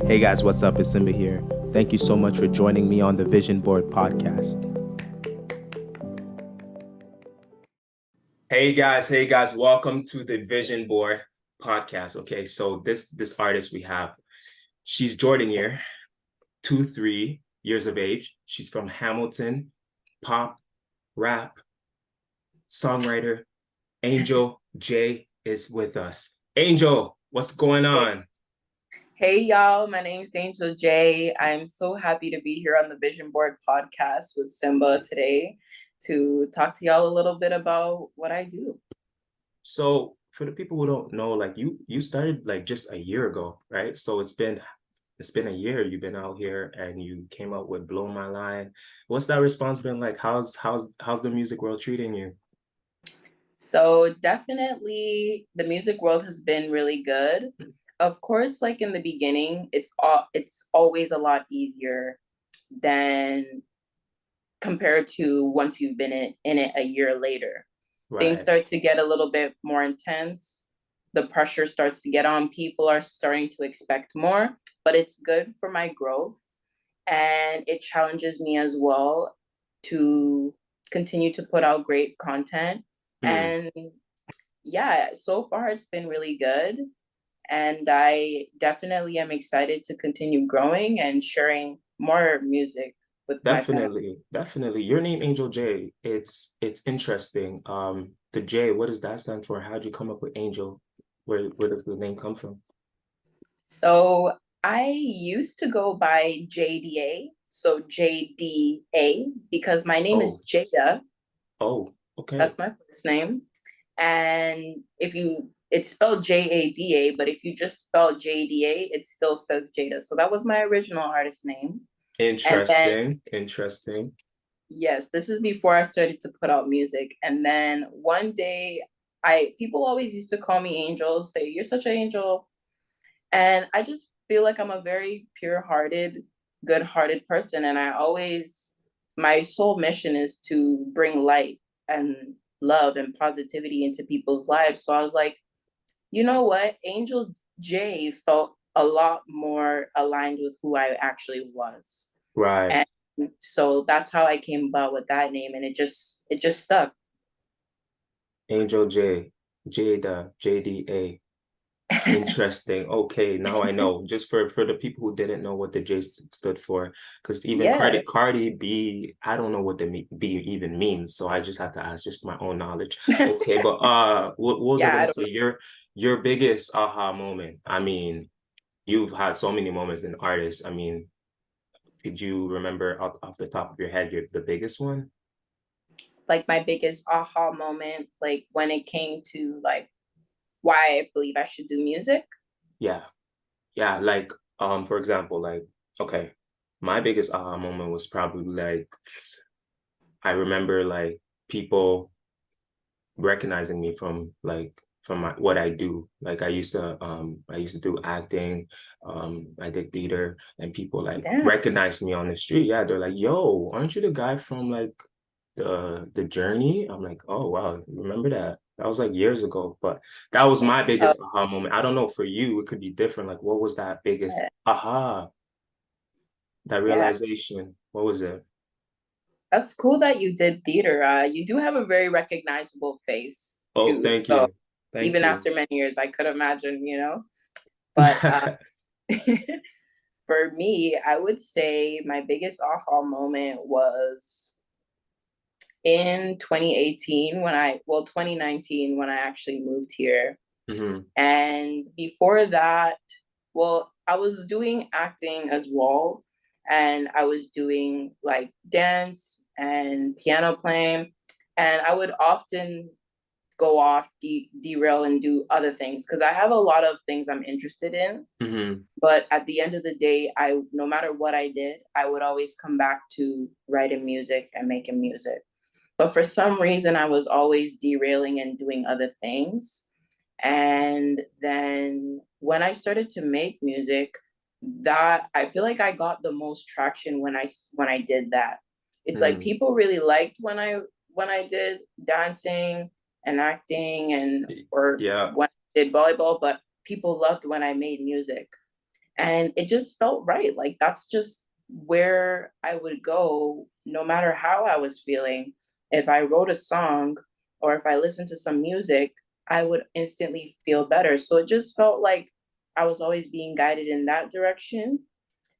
Hey guys, what's up? It's Simba here. Thank you so much for joining me on the Vision Board podcast. Hey guys, welcome to the Vision Board podcast. Okay, so this artist we have, she's Jordanier, 23 years of age. She's from Hamilton, pop, rap, songwriter. Angel J is with us. Angel, what's going on? Hey y'all, my name is Angel J. I'm so happy to be here on the Vision Board podcast with Simba today to talk to y'all a little bit about what I do. So for the people who don't know, like you started like just a year ago, right? So it's been a year you've been out here and you came out with Blow My Line. What's that response been like? How's the music world treating you? So definitely the music world has been really good. Of course, like in the beginning, it's always a lot easier than compared to once you've been in it a year later. Things Right. start to get a little bit more intense. The pressure starts to get on. People are starting to expect more, but it's good for my growth. And it challenges me as well to continue to put out great content. Hmm. And yeah, so far it's been really good. And I definitely am excited to continue growing and sharing more music with my family. Definitely. Your name, Angel J. It's interesting. The J, what does that stand for? How'd you come up with Angel? Where does the name come from? So I used to go by JDA, so JDA, because my name is Oh, Jada. oh, okay. That's my first name. And it's spelled JADA, but if you just spell JDA, it still says Jada. So that was my original artist name. And then, Interesting. yes, this is before I started to put out music. And then one day, people always used to call me Angel, say, "You're such an angel." And I just feel like I'm a very pure-hearted, good-hearted person. And my sole mission is to bring light and love and positivity into people's lives. So I was like, you know what? Angel J felt a lot more aligned with who I actually was. Right. And so that's how I came about with that name. And it just stuck. Angel J, Jada, JDA. Interesting. Okay, now I know. Just for the people who didn't know what the stood for, because even Yeah. Cardi B, I don't know what the B even means, so I just have to ask just for my own knowledge. Okay, but what was I Yeah, I gonna don't say? Your biggest aha moment. I mean, you've had so many moments in artists. I mean, could you remember off the top of your head the biggest one? like my biggest aha moment, like when it came to like why I believe I should do music. Yeah. Yeah, like for example, like okay, my biggest aha moment was probably like I remember like people recognizing me from what I do. Like I used to do acting, I did theater and people like Damn. recognize me on the street. Yeah, they're like, "Yo, aren't you the guy from like the Journey?" I'm like, "Oh wow, remember that?" That was like years ago, but that was my Oh, biggest aha moment. I don't know for you, it could be different. Like, what was that biggest yeah. aha, that Yeah. realization? What was it? That's cool that you did theater. You do have a very recognizable face Oh, too. thank So you. Thank even you. after many years, I could imagine, you know. But for me, I would say my biggest aha moment was in 2018 well, 2019 when I actually moved here. Hmm. And before that, well, I was doing acting as well. And I was doing like dance and piano playing. And I would often go off, derail, and do other things because I have a lot of things I'm interested in. Hmm. But at the end of the day, no matter what I did, I would always come back to writing music and making music. But for some reason, I was always derailing and doing other things. And then when I started to make music, that I feel like I got the most traction when I did that. It's like Mm. people really liked when I did dancing and acting and or Yeah. when I did volleyball, but people loved when I made music. And it just felt right. Like that's just where I would go no matter how I was feeling. If I wrote a song or if I listened to some music, I would instantly feel better. So it just felt like I was always being guided in that direction,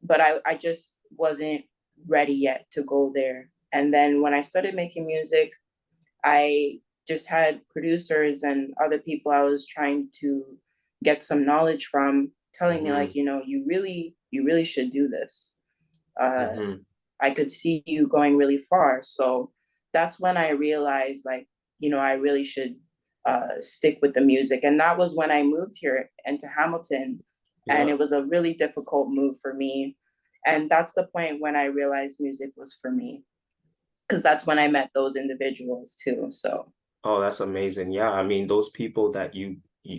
but I just wasn't ready yet to go there. And then when I started making music, I just had producers and other people I was trying to get some knowledge from telling me Mm-hmm. like, you really should do this. Uh, Mm-hmm. I could see you going really far. So that's when I realized like, I really should stick with the music. And that was when I moved here into Hamilton. And Yeah. it was a really difficult move for me. And that's the point when I realized music was for me, because that's when I met those individuals too. So Oh, that's amazing. Yeah, I mean, those people that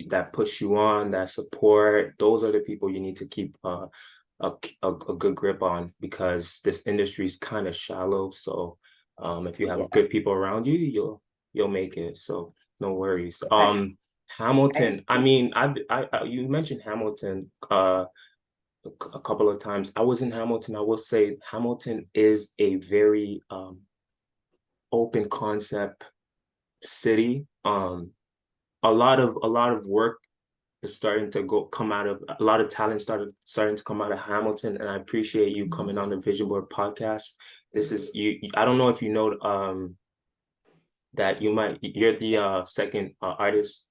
that push you on, that support, those are the people you need to keep a good grip on, because this industry is kind of shallow. So if you have yeah, good people around you, you'll make it. So no worries. I, I Hamilton, I mean, you mentioned Hamilton a couple of times. I was in Hamilton. I will say Hamilton is a very open concept city. A lot of work is starting to come out of, a lot of talent starting to come out of Hamilton, and I appreciate you coming on the Vision Board podcast. This is you. I don't know if you know that you're the second artist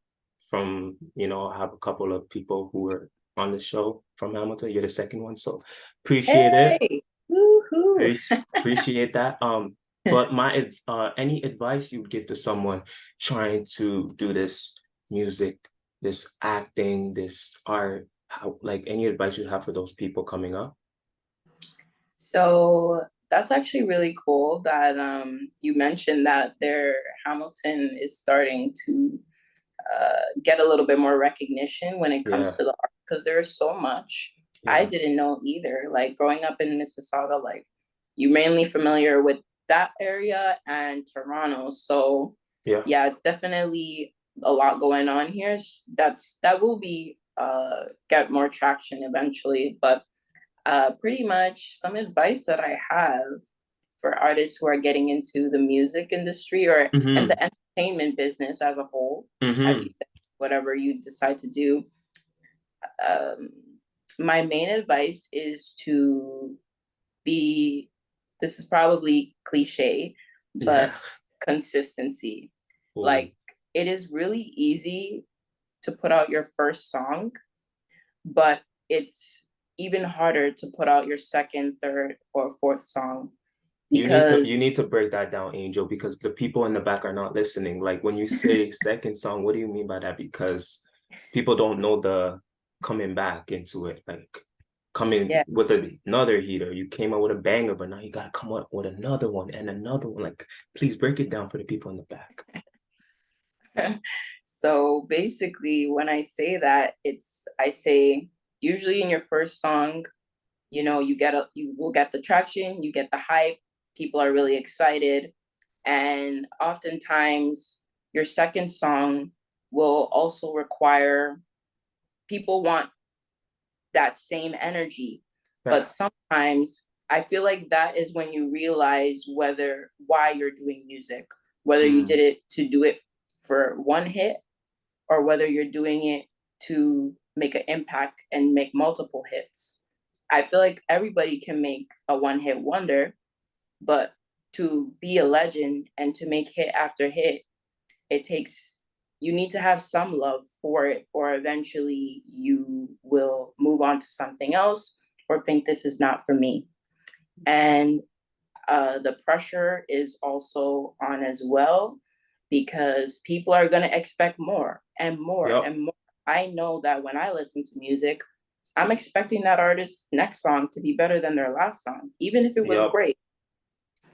from, I have a couple of people who were on the show from Hamilton. You're the second one, so appreciate it. hey, woohoo. Appreciate that. But any advice you would give to someone trying to do this music, this acting, this art, how, like, any advice you have for those people coming up? So that's actually really cool that you mentioned that their Hamilton is starting to get a little bit more recognition when it comes Yeah, to the art, because there is so much. I yeah, didn't know either. Like growing up in Mississauga, like you mainly familiar with that area and Toronto. So yeah. yeah, it's definitely a lot going on here. That will be get more traction eventually. But pretty much some advice that I have for artists who are getting into the music industry or and Mm-hmm. the entertainment business as a whole, as you Mm-hmm. said, whatever you decide to do. Um, my main advice is to be, this is probably cliche, Yeah. but consistency. Oh, Like it is really easy to put out your first song, but it's even harder to put out your second, third, or fourth song you because need to break that down, Angel, because the people in the back are not listening. Like when you say second song, what do you mean by that? Because people don't know the coming back into it. Like coming yeah. with another heater. You came out with a banger, but now you gotta come up with another one and another one. Like, please break it down for the people in the back. So basically, when I say that, I say usually in your first song, you will get the traction, you get the hype, people are really excited, and oftentimes your second song will also require, people want that same energy, Yeah. but sometimes I feel like that is when you realize whether why you're doing music, whether you Mm, did it to do it for one hit or whether you're doing it to make an impact and make multiple hits. I feel like everybody can make a one hit wonder, but to be a legend and to make hit after hit, it takes, you need to have some love for it, or eventually you will move on to something else or think this is not for me. And the pressure is also on as well, because people are going to expect more and more yep. and more. I know that when I listen to music, I'm expecting that artist's next song to be better than their last song, even if it was Yep. great.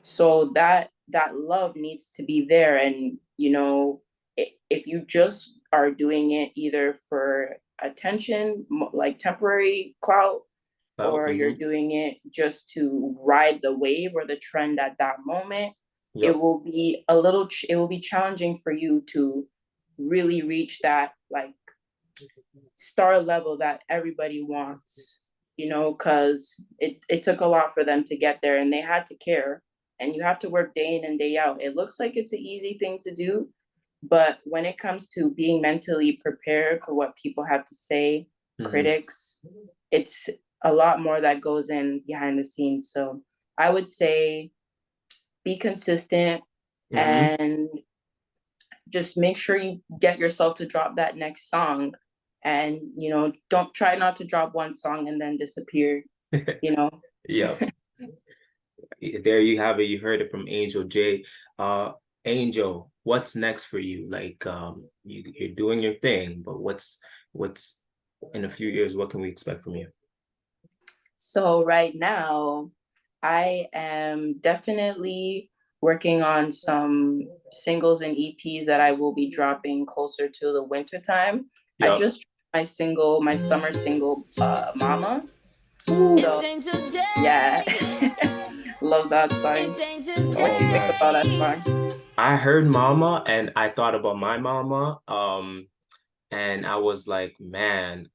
So that love needs to be there. And if you just are doing it either for attention, like temporary clout, Well, or you're mm-hmm. doing it just to ride the wave or the trend at that moment, Yep. it will be challenging for you to really reach that like star level that everybody wants. because it took a lot for them to get there and they had to care. And you have to work day in and day out. It looks like it's an easy thing to do, but when it comes to being mentally prepared for what people have to say, critics, it's a lot more that goes in behind the scenes. So I would say be consistent and just make sure you get yourself to drop that next song. And, don't try not to drop one song and then disappear, Yeah. There you have it. You heard it from Angel J. Angel, what's next for you? Like, you're doing your thing, but what's in a few years, what can we expect from you? So right now, I am definitely working on some singles and EPs that I will be dropping closer to the winter time. I just my summer single, Mama. So yeah, love that song. What do you think about that song? I heard Mama and I thought about my mama. And I was like, man,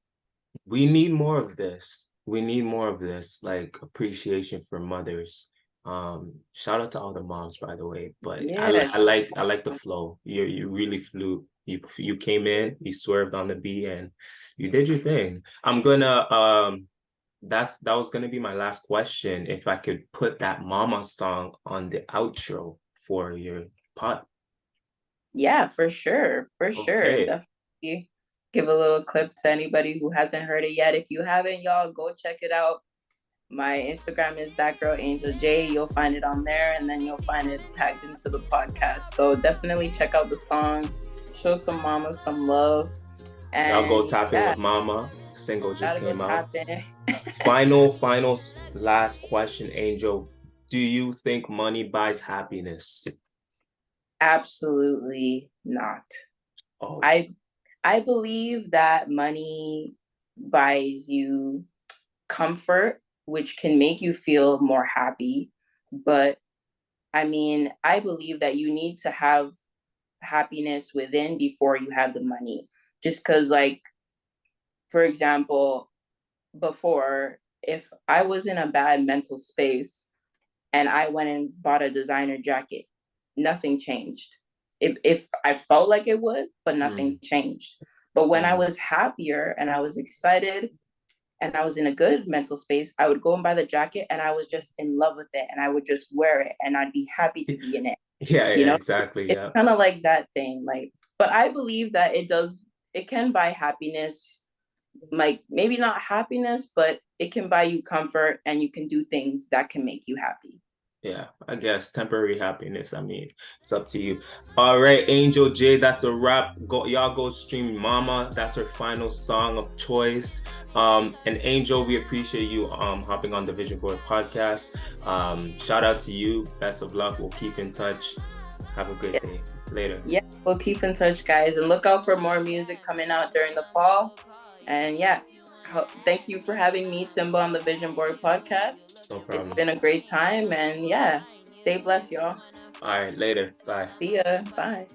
we need more of this. We need more of this, like appreciation for mothers. Shout out to all the moms, by the way. But yeah, I like the flow. You really flew. You came in, you swerved on the beat, and you did your thing. I'm gonna that was gonna be my last question. If I could put that Mama song on the outro for your pod. Yeah, for sure. For sure. Okay. Definitely give a little clip to anybody who hasn't heard it yet. If you haven't, y'all go check it out. My Instagram is that girl Angel J. You'll find it on there, and then you'll find it tagged into the podcast. So definitely check out the song, show some mamas some love. And I'll go tap in with Mama. Single just came out. Final last question, Angel. Do you think money buys happiness? Absolutely not. Oh. I believe that money buys you comfort, which can make you feel more happy. But I mean, I believe that you need to have happiness within before you have the money. Just because, like, for example, before, if I was in a bad mental space and I went and bought a designer jacket, nothing changed. If I felt like it would, but nothing changed. But when I was happier and I was excited and I was in a good mental space, I would go and buy the jacket and I was just in love with it and I would just wear it and I'd be happy to be in it. Yeah, exactly. It's kind of like that thing. Like, but I believe that it can buy happiness, like maybe not happiness, but it can buy you comfort and you can do things that can make you happy. Yeah, I guess temporary happiness. I mean, it's up to you. All right, Angel J, that's a wrap. Y'all go stream Mama. That's her final song of choice. And Angel, we appreciate you hopping on the Vision Board podcast. Shout out to you. Best of luck. We'll keep in touch. Have a great day. Later. Yeah, we'll keep in touch, guys, and look out for more music coming out during the fall. And yeah, thanks you for having me, Simba, on the Vision Board podcast. No problem. It's been a great time, and yeah, stay blessed, y'all. All right, later. Bye. See ya. Bye.